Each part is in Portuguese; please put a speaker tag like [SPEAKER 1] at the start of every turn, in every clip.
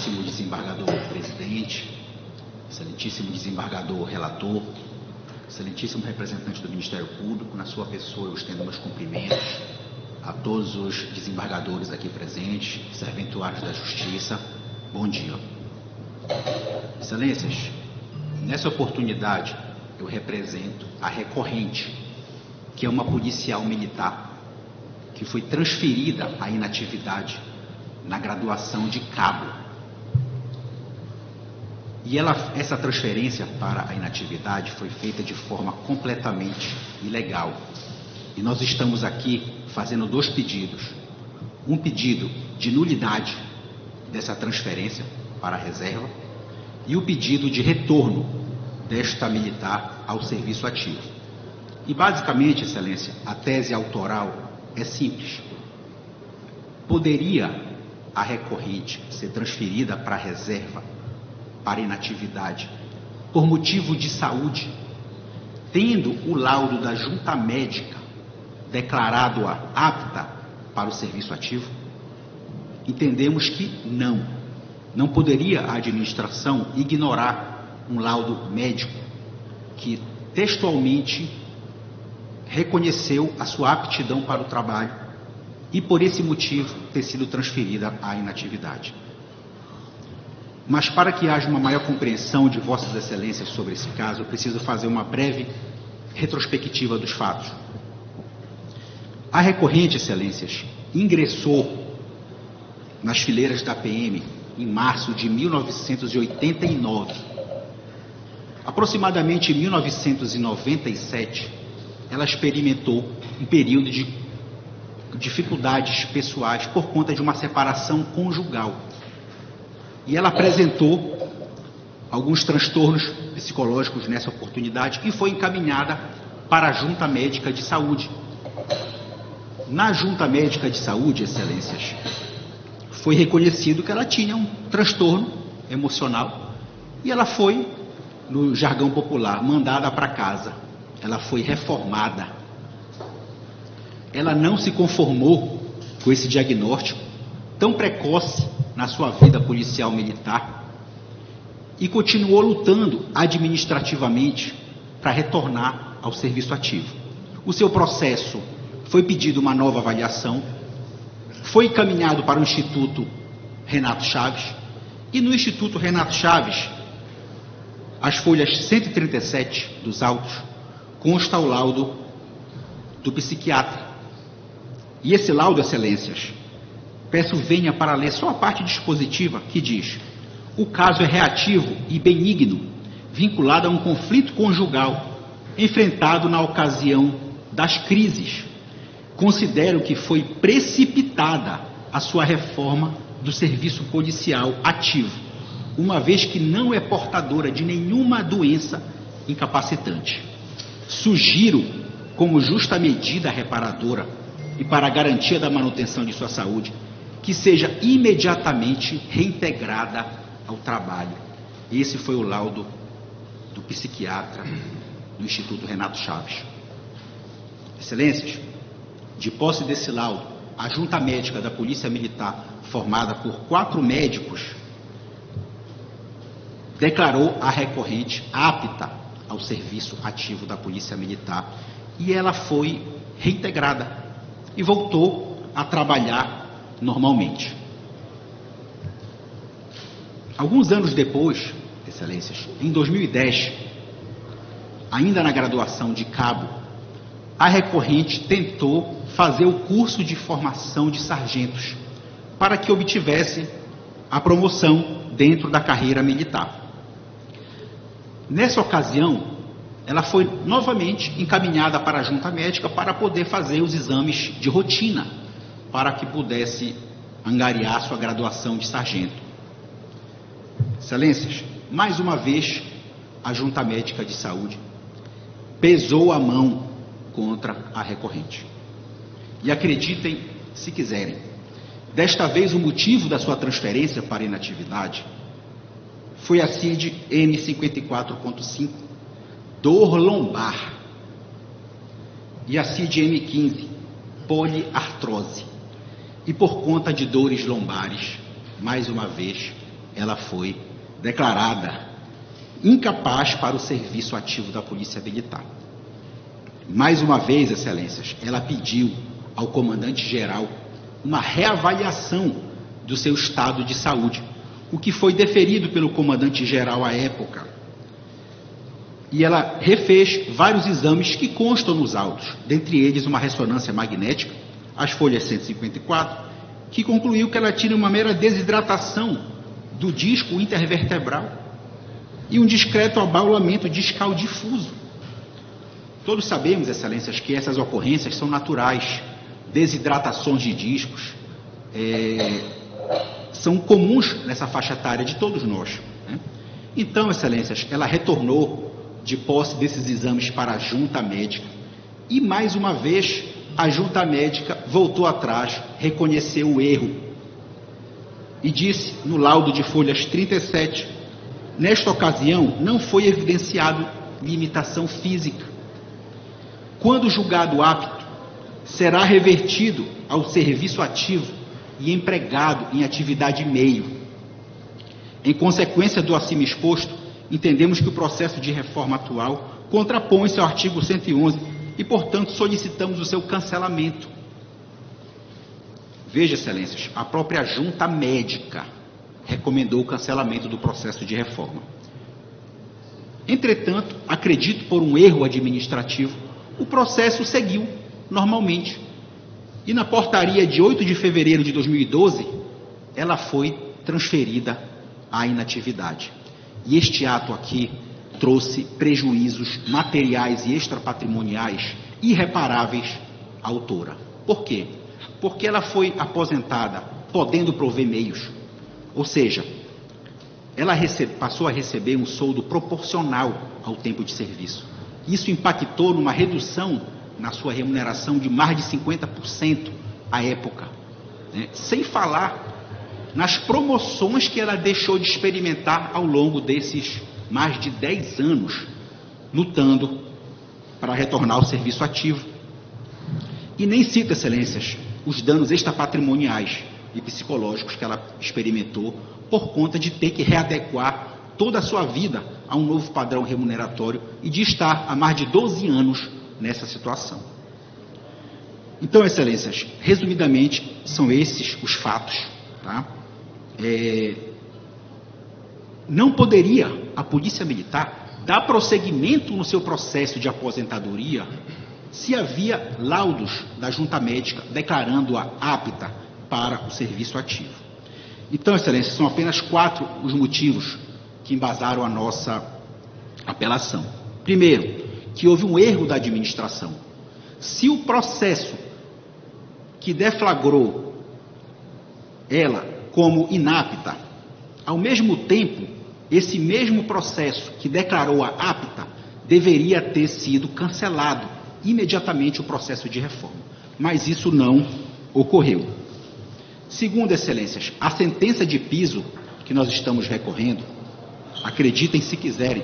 [SPEAKER 1] Excelentíssimo desembargador presidente, excelentíssimo desembargador relator, excelentíssimo representante do Ministério Público, na sua pessoa eu estendo meus cumprimentos a todos os desembargadores aqui presentes, serventuários da Justiça, bom dia. Excelências, nessa oportunidade eu represento a recorrente, que é uma policial militar, que foi transferida à inatividade na graduação de cabo. E essa transferência para a inatividade foi feita de forma completamente ilegal. E nós estamos aqui fazendo dois pedidos. Um pedido de nulidade dessa transferência para a reserva e o pedido de retorno desta militar ao serviço ativo. E basicamente, Excelência, a tese autoral é simples. Poderia a recorrente ser transferida para a reserva, para inatividade, por motivo de saúde, tendo o laudo da junta médica declarado-a apta para o serviço ativo? Entendemos que não poderia a administração ignorar um laudo médico que textualmente reconheceu a sua aptidão para o trabalho e por esse motivo ter sido transferida à inatividade. Mas para que haja uma maior compreensão de Vossas Excelências sobre esse caso, eu preciso fazer uma breve retrospectiva dos fatos. A recorrente, Excelências, ingressou nas fileiras da PM em março de 1989. Aproximadamente em 1997, ela experimentou um período de dificuldades pessoais por conta de uma separação conjugal. E ela apresentou alguns transtornos psicológicos nessa oportunidade e foi encaminhada para a Junta Médica de Saúde. Na Junta Médica de Saúde, Excelências, foi reconhecido que ela tinha um transtorno emocional e ela foi, no jargão popular, mandada para casa. Ela foi reformada. Ela não se conformou com esse diagnóstico tão precoce na sua vida policial militar e continuou lutando administrativamente para retornar ao serviço ativo. O seu processo foi pedido uma nova avaliação, foi encaminhado para o Instituto Renato Chaves e no Instituto Renato Chaves, as folhas 137 dos autos, consta o laudo do psiquiatra. E esse laudo, Excelências, peço venha para ler só a parte dispositiva que diz: o caso é reativo e benigno, vinculado a um conflito conjugal, enfrentado na ocasião das crises. Considero que foi precipitada a sua reforma do serviço policial ativo, uma vez que não é portadora de nenhuma doença incapacitante. Sugiro, como justa medida reparadora e para a garantia da manutenção de sua saúde, que seja imediatamente reintegrada ao trabalho. Esse foi o laudo do psiquiatra do Instituto Renato Chaves. Excelências, de posse desse laudo, a Junta Médica da Polícia Militar, formada por 4 médicos, declarou a recorrente apta ao serviço ativo da Polícia Militar e ela foi reintegrada e voltou a trabalhar normalmente. Alguns anos depois, Excelências, em 2010, ainda na graduação de cabo, a recorrente tentou fazer o curso de formação de sargentos para que obtivesse a promoção dentro da carreira militar. Nessa ocasião, ela foi novamente encaminhada para a Junta Médica para poder fazer os exames de rotina, para que pudesse angariar sua graduação de sargento. Excelências, mais uma vez, a Junta Médica de Saúde pesou a mão contra a recorrente. E acreditem, se quiserem, desta vez o motivo da sua transferência para inatividade foi a CID M54.5, dor lombar, e a CID M15, poliartrose. E por conta de dores lombares, mais uma vez, ela foi declarada incapaz para o serviço ativo da Polícia Militar. Mais uma vez, Excelências, ela pediu ao comandante-geral uma reavaliação do seu estado de saúde, o que foi deferido pelo comandante-geral à época. E ela refez vários exames que constam nos autos, dentre eles uma ressonância magnética, as folhas 154, que concluiu que ela tinha uma mera desidratação do disco intervertebral e um discreto abaulamento discal difuso. Todos sabemos, Excelências, que essas ocorrências são naturais. Desidratações de discos são comuns nessa faixa etária de todos nós, né? Então, Excelências, ela retornou de posse desses exames para a junta médica e, mais uma vez, a junta médica voltou atrás, reconheceu o erro e disse no laudo de folhas 37, nesta ocasião não foi evidenciado limitação física. Quando julgado apto, será revertido ao serviço ativo e empregado em atividade meio. Em consequência do acima exposto, entendemos que o processo de reforma atual contrapõe-se ao artigo 111 e, portanto, solicitamos o seu cancelamento. Veja, Excelências, a própria junta médica recomendou o cancelamento do processo de reforma. Entretanto, acredito por um erro administrativo, o processo seguiu normalmente. E na portaria de 8 de fevereiro de 2012, ela foi transferida à inatividade. E este ato aqui trouxe prejuízos materiais e extrapatrimoniais irreparáveis à autora. Por quê? Porque ela foi aposentada podendo prover meios. Ou seja, ela passou a receber um soldo proporcional ao tempo de serviço. Isso impactou numa redução na sua remuneração de mais de 50% à época, né? Sem falar nas promoções que ela deixou de experimentar ao longo desses mais de 10 anos, lutando para retornar ao serviço ativo. E nem cito, Excelências, os danos extrapatrimoniais e psicológicos que ela experimentou por conta de ter que readequar toda a sua vida a um novo padrão remuneratório e de estar há mais de 12 anos nessa situação. Então, Excelências, resumidamente, são esses os fatos, tá? Não poderia a Polícia Militar dar prosseguimento no seu processo de aposentadoria se havia laudos da junta médica declarando-a apta para o serviço ativo. Então, Excelência, são apenas 4 os motivos que embasaram a nossa apelação. Primeiro, que houve um erro da administração. Se o processo que deflagrou ela como inapta, ao mesmo tempo, esse mesmo processo que declarou-a apta deveria ter sido cancelado imediatamente o processo de reforma. Mas isso não ocorreu. Segundo, Excelências, a sentença de piso que nós estamos recorrendo, acreditem se quiserem,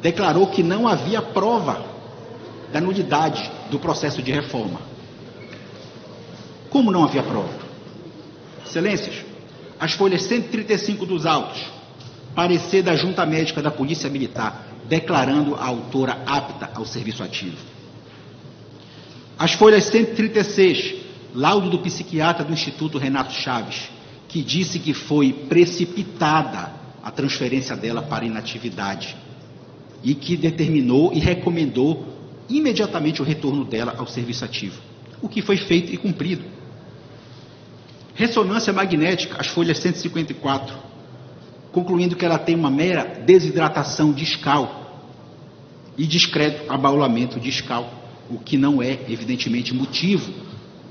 [SPEAKER 1] declarou que não havia prova da nulidade do processo de reforma. Como não havia prova? Excelências, as folhas 135 dos autos, parecer da junta médica da Polícia Militar, declarando a autora apta ao serviço ativo. As folhas 136, laudo do psiquiatra do Instituto Renato Chaves, que disse que foi precipitada a transferência dela para inatividade e que determinou e recomendou imediatamente o retorno dela ao serviço ativo, o que foi feito e cumprido. Ressonância magnética, as folhas 154, concluindo que ela tem uma mera desidratação discal e discreto abaulamento discal, o que não é, evidentemente, motivo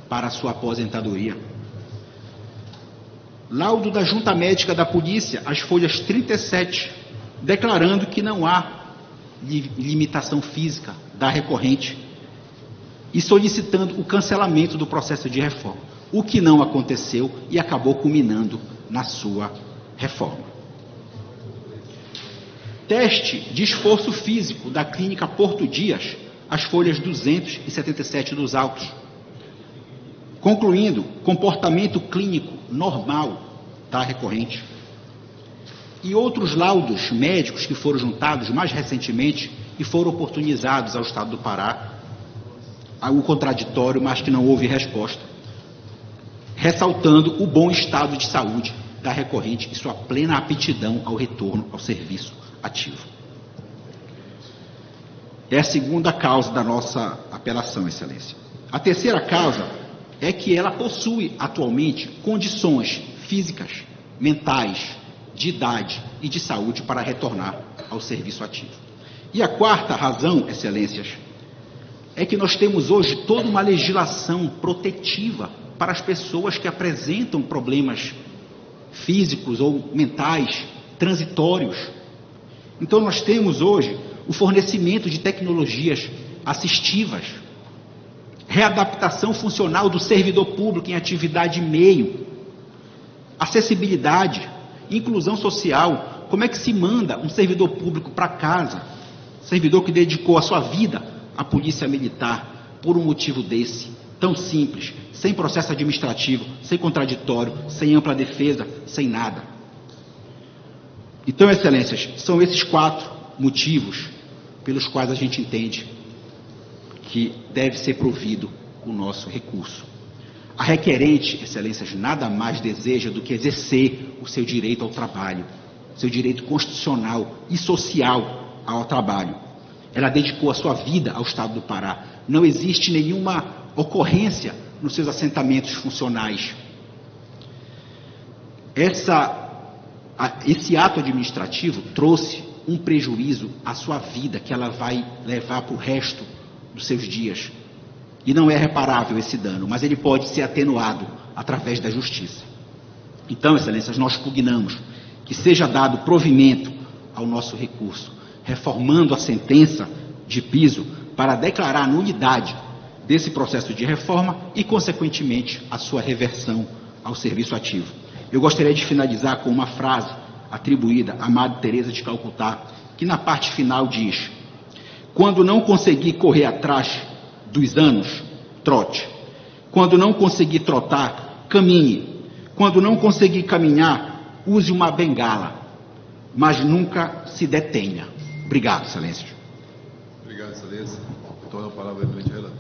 [SPEAKER 1] para a sua aposentadoria. Laudo da Junta Médica da Polícia, as folhas 37, declarando que não há limitação física da recorrente e solicitando o cancelamento do processo de reforma, o que não aconteceu e acabou culminando na sua reforma. Teste de esforço físico da Clínica Porto Dias, as folhas 277 dos autos, concluindo comportamento clínico normal da recorrente, e outros laudos médicos que foram juntados mais recentemente e foram oportunizados ao Estado do Pará, o contraditório, mas que não houve resposta, ressaltando o bom estado de saúde da recorrente e sua plena aptidão ao retorno ao serviço ativo. É a segunda causa da nossa apelação, Excelência. A terceira causa é que ela possui atualmente condições físicas, mentais, de idade e de saúde para retornar ao serviço ativo. E a quarta razão, Excelências, é que nós temos hoje toda uma legislação protetiva para as pessoas que apresentam problemas físicos ou mentais transitórios. Então nós temos hoje o fornecimento de tecnologias assistivas, readaptação funcional do servidor público em atividade meio, acessibilidade, inclusão social. Como é que se manda um servidor público para casa, servidor que dedicou a sua vida à polícia militar, por um motivo desse, tão simples, sem processo administrativo, sem contraditório, sem ampla defesa, sem nada? Então, Excelências, são esses 4 motivos pelos quais a gente entende que deve ser provido o nosso recurso. A requerente, Excelências, nada mais deseja do que exercer o seu direito ao trabalho, seu direito constitucional e social ao trabalho. Ela dedicou a sua vida ao Estado do Pará. Não existe nenhuma ocorrência nos seus assentamentos funcionais. Esse ato administrativo trouxe um prejuízo à sua vida que ela vai levar para o resto dos seus dias. E não é reparável esse dano, mas ele pode ser atenuado através da justiça. Então, Excelências, nós pugnamos que seja dado provimento ao nosso recurso, reformando a sentença de piso para declarar a nulidade desse processo de reforma e, consequentemente, a sua reversão ao serviço ativo. Eu gostaria de finalizar com uma frase atribuída a Madre Teresa de Calcutá, que na parte final diz: quando não conseguir correr atrás dos anos, trote. Quando não conseguir trotar, caminhe. Quando não conseguir caminhar, use uma bengala, mas nunca se detenha. Obrigado, Excelência.
[SPEAKER 2] Obrigado, Excelência. Torno a palavra ao relator.